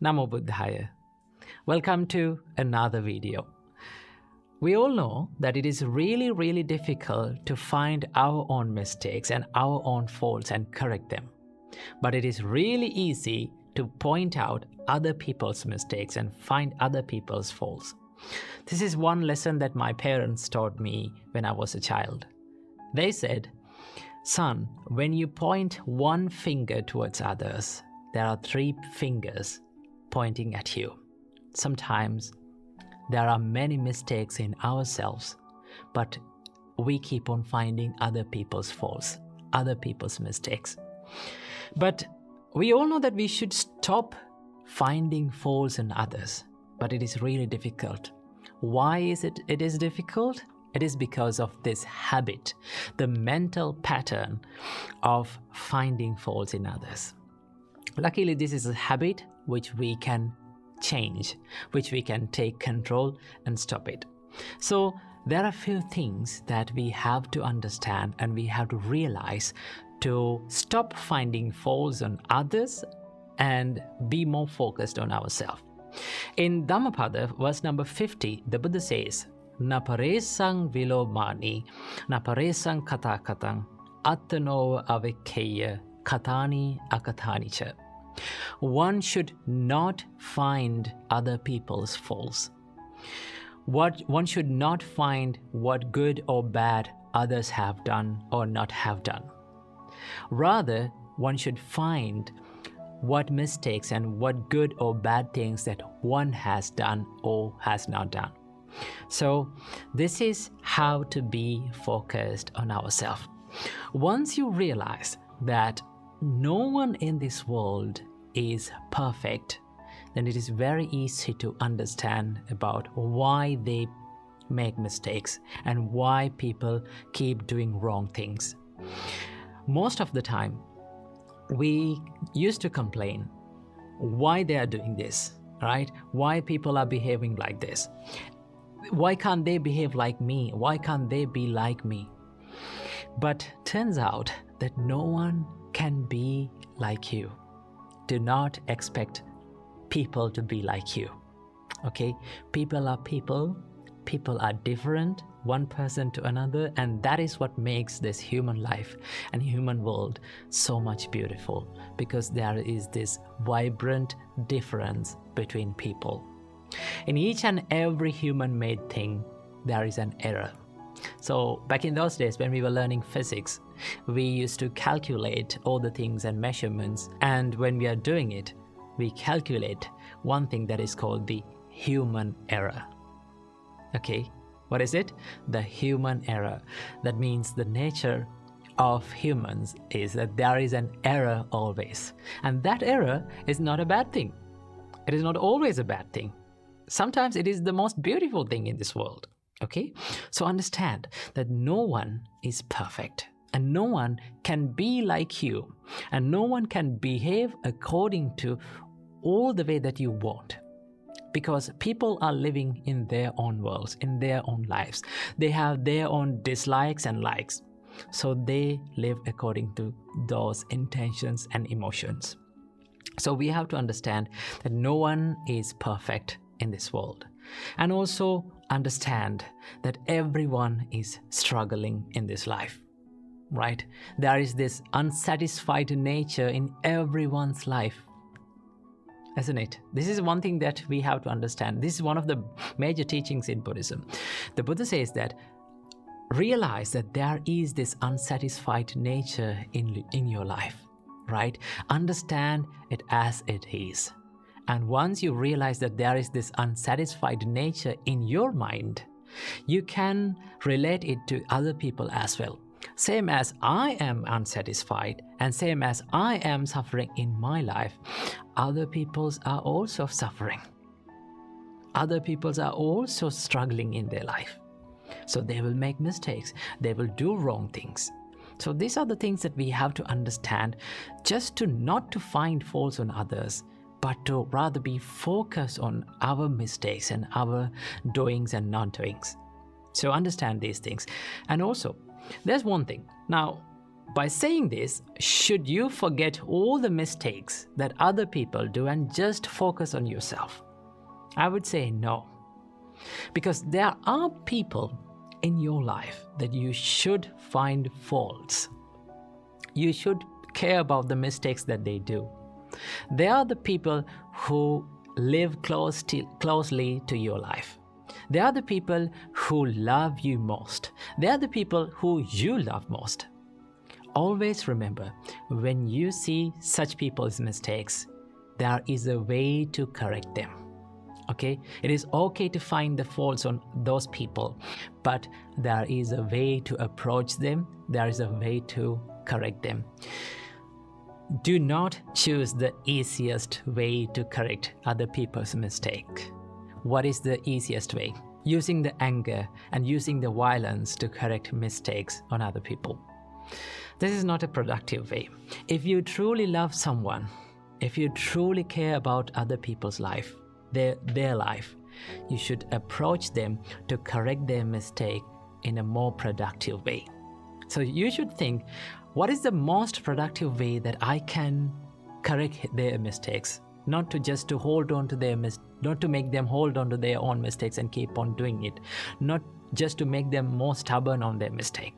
Namo Buddhaya. Welcome to another video. We all know that it is really difficult to find our own mistakes and our own faults and correct them. But it is really easy to point out other people's mistakes and find other people's faults. This is one lesson that my parents taught me when I was a child. They said, "Son, when you point one finger towards others, there are three fingers pointing at you." Sometimes there are many mistakes in ourselves, but we keep on finding other people's faults, other people's mistakes. But we all know that we should stop finding faults in others, but it is really difficult. Why is it difficult? It is because of this habit, the mental pattern of finding faults in others. Luckily, this is a habit which we can change, which we can take control and stop it. So there are a few things that we have to understand and we have to realize to stop finding faults on others and be more focused on ourselves. In Dhammapada, verse number 50, the Buddha says, "Na paresang vilomani, na paresang katakatang, attano avikeya, katani akatani cha." One should not find other people's faults. One should not find what good or bad others have done or not have done. Rather, one should find what mistakes and what good or bad things that one has done or has not done. So this is how to be focused on ourselves. Once you realize that no one in this world is perfect, then it is very easy to understand about why they make mistakes and why people keep doing wrong things. Most of the time, we used to complain why they are doing this, right? Why people are behaving like this? Why can't they behave like me? Why can't they be like me? But turns out that no one can be like you. Do not expect people to be like you. Okay? People are people. People are different, one person to another, and that is what makes this human life and human world so much beautiful, because there is this vibrant difference between people. In each and every human-made thing, there is an error. So back in those days when we were learning physics, we used to calculate all the things and measurements, and when we are doing it, we calculate one thing that is called the human error. Okay, what is it? The human error. That means the nature of humans is that there is an error always, and that error is not a bad thing. It is not always a bad thing. Sometimes it is the most beautiful thing in this world. Okay, so understand that no one is perfect and no one can be like you and no one can behave according to all the way that you want, because people are living in their own worlds, in their own lives. They have their own dislikes and likes, so they live according to those intentions and emotions. So we have to understand that no one is perfect in this world, and also understand that everyone is struggling in this life, right? There is this unsatisfied nature in everyone's life, isn't it? This is one thing that we have to understand. This is one of the major teachings in Buddhism. The Buddha says that realize that there is this unsatisfied nature in your life, right? Understand it as it is. And once you realize that there is this unsatisfied nature in your mind, you can relate it to other people as well. Same as I am unsatisfied and same as I am suffering in my life, other peoples are also suffering. Other peoples are also struggling in their life. So they will make mistakes. They will do wrong things. So these are the things that we have to understand, just to not to find faults on others, but to rather be focused on our mistakes and our doings and non-doings. So understand these things. And also, there's one thing. Now, by saying this, should you forget all the mistakes that other people do and just focus on yourself? I would say no. Because there are people in your life that you should find faults. You should care about the mistakes that they do. They are the people who live closely to your life. They are the people who love you most. They are the people who you love most. Always remember, when you see such people's mistakes, there is a way to correct them. Okay? It is okay to find the faults on those people, but there is a way to approach them. There is a way to correct them. Do not choose the easiest way to correct other people's mistake. What is the easiest way? Using the anger and using the violence to correct mistakes on other people. This is not a productive way. If you truly love someone, if you truly care about other people's life, their life, you should approach them to correct their mistake in a more productive way. So you should think, what is the most productive way that I can correct their mistakes? Not to just to hold on to not to make them hold on to their own mistakes and keep on doing it. Not just to make them more stubborn on their mistake.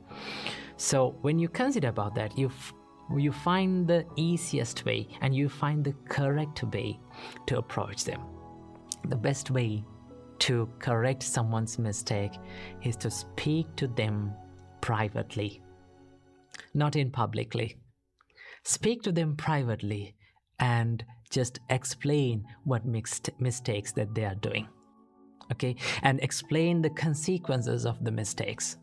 So when you consider about that, you find the easiest way and you find the correct way to approach them. The best way to correct someone's mistake is to speak to them privately, not in publicly. Speak to them privately and just explain what mistakes that they are doing. Okay? And explain the consequences of the mistakes.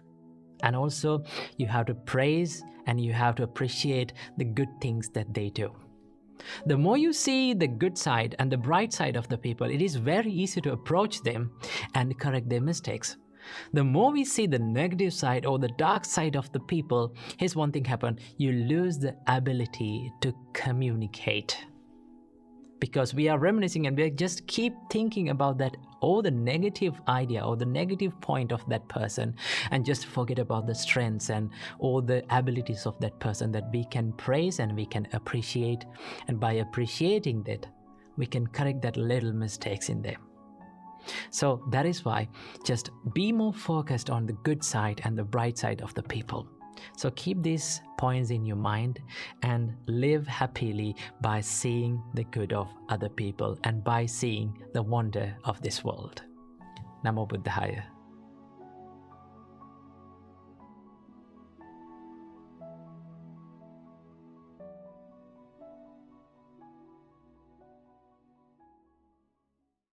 And also, you have to praise and you have to appreciate the good things that they do. The more you see the good side and the bright side of the people, it is very easy to approach them and correct their mistakes. The more we see the negative side or the dark side of the people, here's one thing happen: you lose the ability to communicate. Because we are reminiscing and we just keep thinking about that or the negative idea or the negative point of that person, and just forget about the strengths and all the abilities of that person that we can praise and we can appreciate. And by appreciating that, we can correct that little mistakes in them. So that is why just be more focused on the good side and the bright side of the people. So keep these points in your mind and live happily by seeing the good of other people and by seeing the wonder of this world. Namo Buddhaya.